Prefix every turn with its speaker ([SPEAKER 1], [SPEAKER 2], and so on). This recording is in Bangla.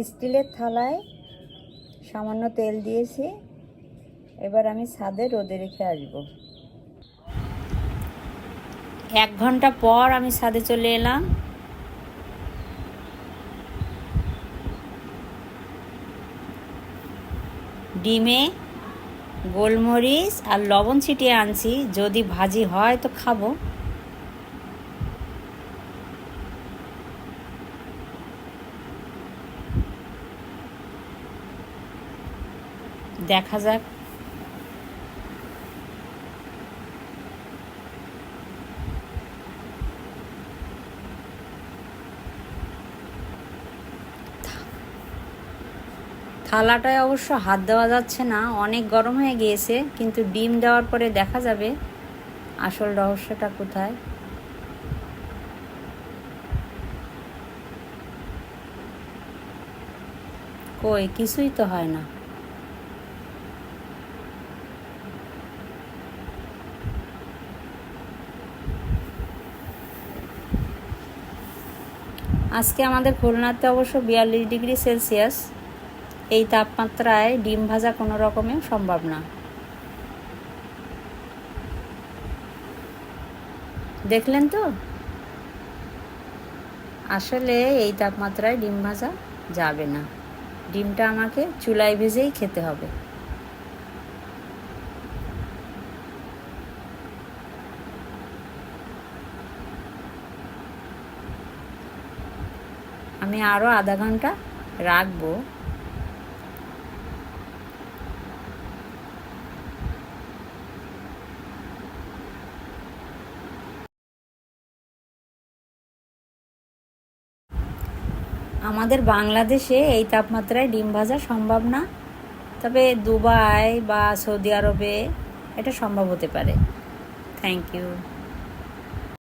[SPEAKER 1] স্টিলের থালায় সামান্য তেল দিয়েছি। এবার আমি ছাদে রোদে রেখে আসবো। 1 ঘন্টা পর আমি ছাদে চলে এলাম। ডিমে গোলমরিচ আর লবণ ছিটিয়ে আনছি, যদি ভাজি হয় তো খাবো। দেখা যাক। থালাটায় অবশ্য হাত দেওয়া যাচ্ছে না, অনেক গরম হয়ে গিয়েছে, কিন্তু ডিম দেওয়ার পরে দেখা যাবে আসল রহস্যটা কোথায়। কই, কিছুই তো হয় না। আজকে আমাদের খুলনাতে অবশ্য 42 ডিগ্রি সেলসিয়াস। এই তাপমাত্রায় ডিম ভাজা কোনো রকমে সম্ভব না। দেখলেন তো, আসলে এই তাপমাত্রায় ডিম ভাজা যাবে না। ডিমটা আমাকে চুলায় ভেজেই খেতে হবে। আমি আরও আধা ঘন্টা রাখবো। আমাদের বাংলাদেশে এই তাপমাত্রায় ডিম ভাজা সম্ভব না, তবে দুবাই বা সৌদি আরবে এটা সম্ভব হতে পারে। Thank you.